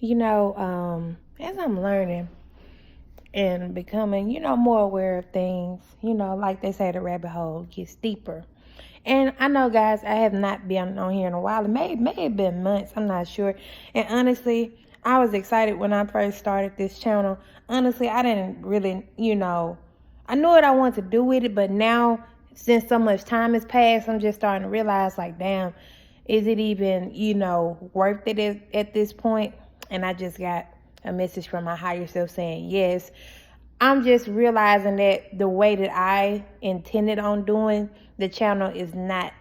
as I'm learning and becoming, more aware of things, like they say, the rabbit hole gets deeper. And I know, guys, I have not been on here in a while. It may have been months. I'm not sure. And honestly, I was excited when I first started this channel. Honestly, I didn't really, I knew what I wanted to do with it, but now, since so much time has passed, I'm just starting to realize, like, damn, is it even, worth it at this point? And I just got a message from my higher self saying yes. I'm just realizing that the way that I intended on doing the channel is not,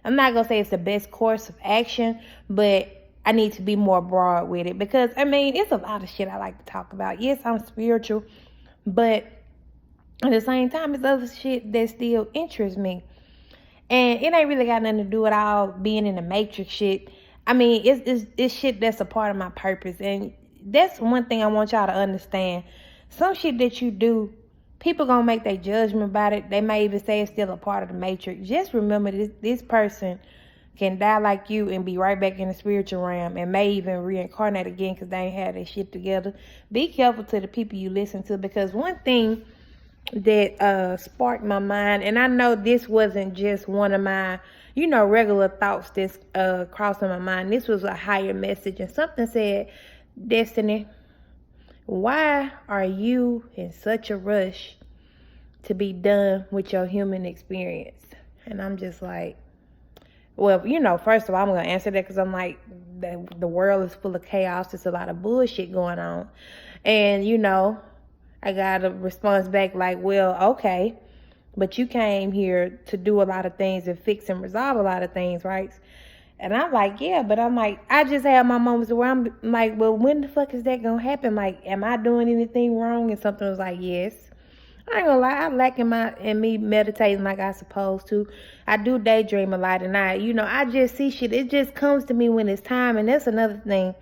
I'm not going to say it's the best course of action, but I need to be more broad with it because, it's a lot of shit I like to talk about. Yes, I'm spiritual, but at the same time, it's other shit that still interests me. And it ain't really got nothing to do with all being in the matrix shit. It's shit that's a part of my purpose. And that's one thing I want y'all to understand. Some shit that you do, people gonna make their judgment about it. They may even say it's still a part of the matrix. Just remember this person can die like you and be right back in the spiritual realm and may even reincarnate again because they ain't had their shit together. Be careful to the people you listen to, because one thing that sparked my mind, and I know this wasn't just one of my regular thoughts that's crossing my mind. This was a higher message, and something said, Destiny, why are you in such a rush to be done with your human experience? And I'm just like, well, first of all, I'm going to answer that because I'm like, the world is full of chaos. There's a lot of bullshit going on. And, I got a response back like, well, okay, but you came here to do a lot of things and fix and resolve a lot of things, right? And I'm like, yeah, but I'm like, I just have my moments where I'm like, well, when the fuck is that going to happen? Like, am I doing anything wrong? And something was like, yes. I ain't gonna lie, I lack in me meditating like I supposed to. I do daydream a lot, and I just see shit. It just comes to me when it's time, and that's another thing,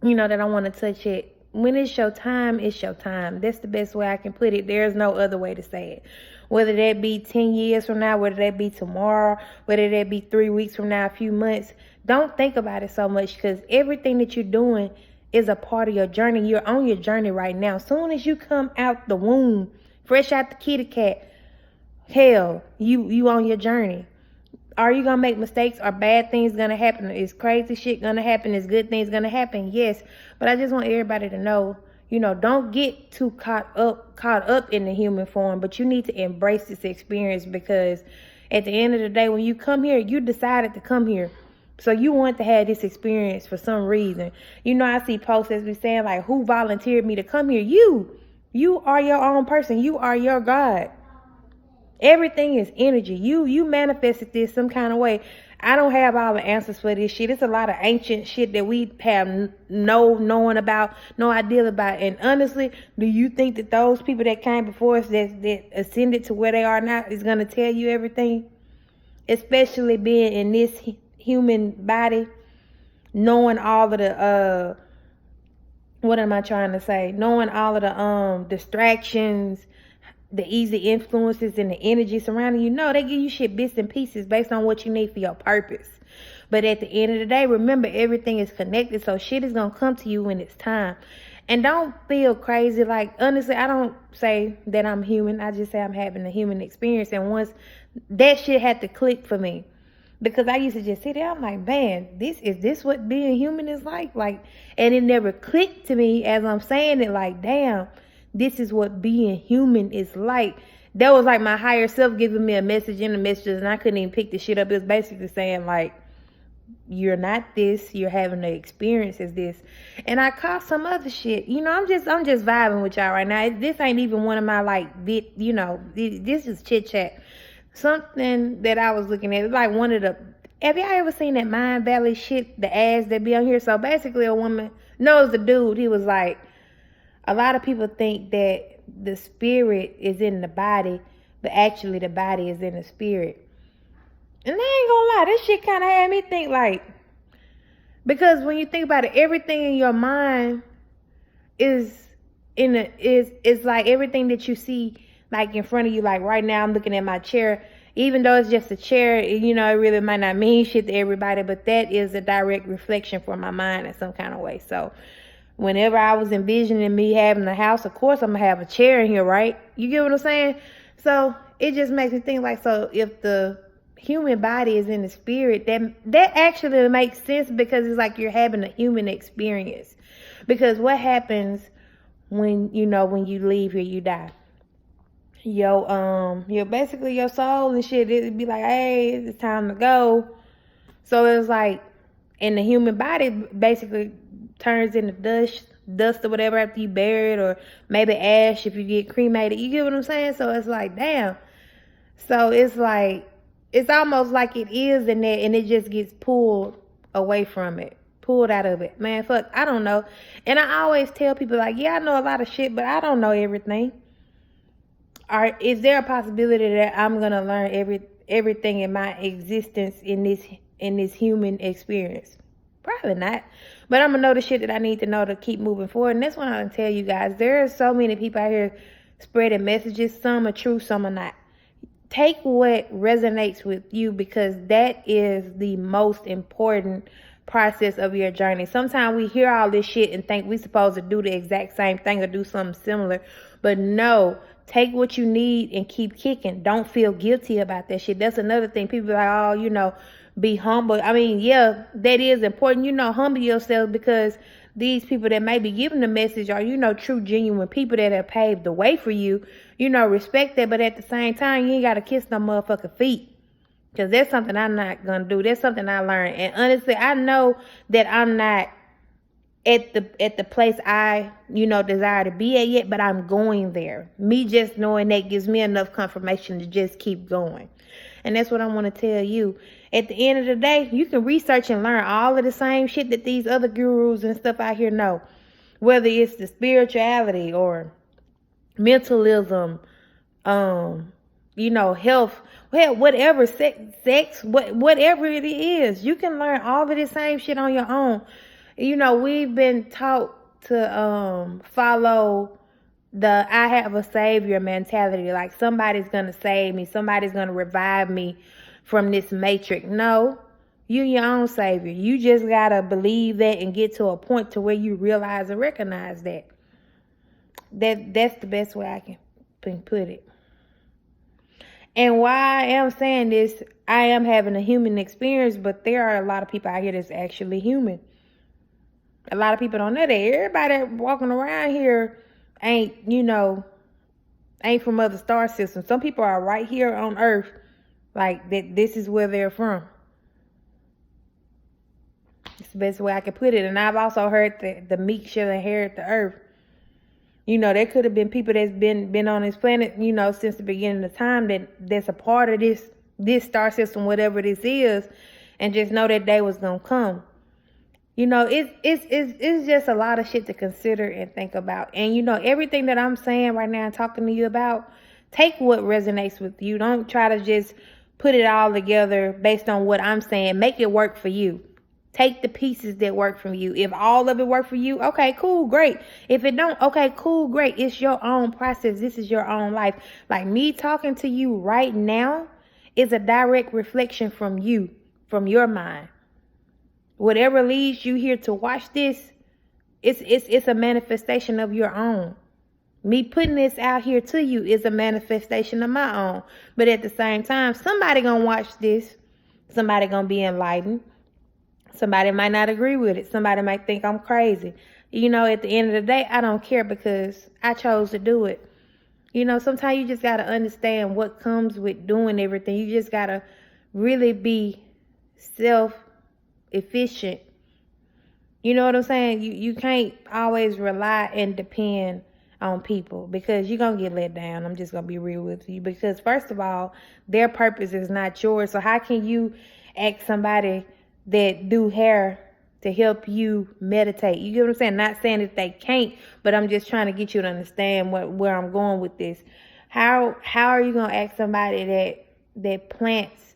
that I want to touch it. When it's your time, it's your time. That's the best way I can put it. There's no other way to say it. Whether that be 10 years from now, whether that be tomorrow, whether that be 3 weeks from now, a few months, don't think about it so much, because everything that you're doing is a part of your journey. You're on your journey right now. Soon as you come out the womb, fresh out the kitty cat, hell, you on your journey. Are you gonna make mistakes? Are bad things gonna happen? Is crazy shit gonna happen? Is good things gonna happen? Yes. But I just want everybody to know, don't get too caught up in the human form, but you need to embrace this experience, because at the end of the day, when you come here, you decided to come here. So you want to have this experience for some reason. I see posts as we saying, like, who volunteered me to come here? You are your own person. You are your God. Everything is energy. You manifested this some kind of way. I don't have all the answers for this shit. It's a lot of ancient shit that we have no knowing about, no idea about. And honestly, do you think that those people that came before us that ascended to where they are now is going to tell you everything? Especially being in this human body, knowing all of the what am I trying to say? Knowing all of the distractions, the easy influences, and the energy surrounding you. No, they give you shit bits and pieces based on what you need for your purpose. But at the end of the day, remember, everything is connected, so shit is gonna come to you when it's time. And don't feel crazy. Like, honestly, I don't say that I'm human. I just say I'm having a human experience. And once that shit had to click for me, because I used to just sit there, I'm like, man, this what being human is like? Like, and it never clicked to me as I'm saying it, like, damn, this is what being human is like. That was like my higher self giving me a message in the messages, and I couldn't even pick the shit up. It was basically saying, like, you're not this, you're having the experience as this. And I caught some other shit. I'm just vibing with y'all right now. This ain't even one of my, like, this is chit chat. Something that I was looking at, like one of the, have y'all ever seen that Mind Valley shit, the ads that be on here? So basically a woman knows the dude. He was like, a lot of people think that the spirit is in the body, but actually the body is in the spirit. And I ain't gonna lie, this shit kind of had me think, like, because when you think about it, everything in your mind is like everything that you see, like, in front of you. Like right now I'm looking at my chair, Even though it's just a chair, you know, it really might not mean shit to everybody, but that is a direct reflection for my mind in some kind of way. So whenever I was envisioning me having a house, of course I'm gonna have a chair in here, right? You get what I'm saying? So it just makes me think like, so if the human body is in the spirit, that actually makes sense, because it's like you're having a human experience. Because what happens when, you know, when you leave here, you die. Your basically your soul and shit, it'd be like, hey, it's time to go. So it's like, and the human body basically turns into dust or whatever after you bury it, or maybe ash if you get cremated. You get what I'm saying? So it's like, damn. So it's like, it's almost like it is in there, and it just gets pulled away from it, pulled out of it. Man, fuck, I don't know. And I always tell people like, yeah, I know a lot of shit, but I don't know everything. Is there a possibility that I'm gonna learn everything in my existence in this human experience? Probably not. But I'm gonna know the shit that I need to know to keep moving forward. And that's what I'm gonna tell you guys. There are so many people out here spreading messages. Some are true, some are not. Take what resonates with you, because that is the most important process of your journey. Sometimes we hear all this shit and think we're supposed to do the exact same thing or do something similar. But no, take what you need and keep kicking. Don't feel guilty about that shit. That's another thing. People are like, oh, you know, be humble. I mean, yeah, that is important. You know, humble yourself, because these people that may be giving the message are, you know, true, genuine people that have paved the way for you. You know, respect that. But at the same time, you ain't got to kiss no motherfucking feet. Because that's something I'm not going to do. That's something I learned. And honestly, I know that I'm not at the place I, you know, desire to be at yet, but I'm going there. Me just knowing that gives me enough confirmation to just keep going. And that's what I want to tell you. At the end of the day, you can research and learn all of the same shit that these other gurus and stuff out here know. Whether it's the spirituality or mentalism, you know, health, well, whatever, sex, whatever it is, you can learn all of the same shit on your own. You know, we've been taught to follow the I have a savior mentality. Like, somebody's gonna save me, somebody's gonna revive me from this matrix. No, you your own savior. You just gotta believe that and get to a point to where you realize and recognize that. That's the best way I can put it. And why I am saying this, I am having a human experience, but there are a lot of people out here that's actually human. A lot of people don't know that. Everybody walking around here ain't, you know, ain't from other star systems. Some people are right here on Earth, like that. This is where they're from. It's the best way I can put it. And I've also heard that the meek shall inherit the earth. You know, there could have been people that's been on this planet, you know, since the beginning of time that's a part of this star system, whatever this is, and just know that day was gonna come. You know, it's just a lot of shit to consider and think about. And you know, everything that I'm saying right now and talking to you about, take what resonates with you. Don't try to just put it all together based on what I'm saying. Make it work for you. Take the pieces that work for you. If all of it work for you, okay, cool, great. If it don't, okay, cool, great. It's your own process. This is your own life. Like me talking to you right now is a direct reflection from you, from your mind. Whatever leads you here to watch this, it's a manifestation of your own. Me putting this out here to you is a manifestation of my own. But at the same time, somebody gonna watch this. Somebody gonna be enlightened. Somebody might not agree with it. Somebody might think I'm crazy. You know, at the end of the day, I don't care, because I chose to do it. You know, sometimes you just got to understand what comes with doing everything. You just got to really be self-efficient. You know what I'm saying? You can't always rely and depend on people, because you're going to get let down. I'm just going to be real with you, because first of all, their purpose is not yours. So how can you ask somebody that do hair to help you meditate? You get what I'm saying? Not saying that they can't, but I'm just trying to get you to understand where I'm going with this. How are you gonna ask somebody that plants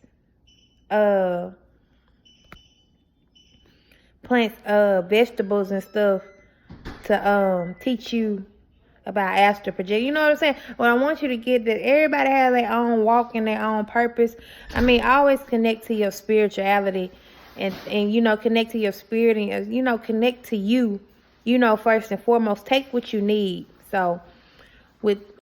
vegetables and stuff to teach you about astral project. You know what I'm saying? What I want you to get that everybody has their own walk and their own purpose. I mean, always connect to your spirituality and you know, connect to your spirit and, you know, connect to you, you know, first and foremost. Take what you need. So with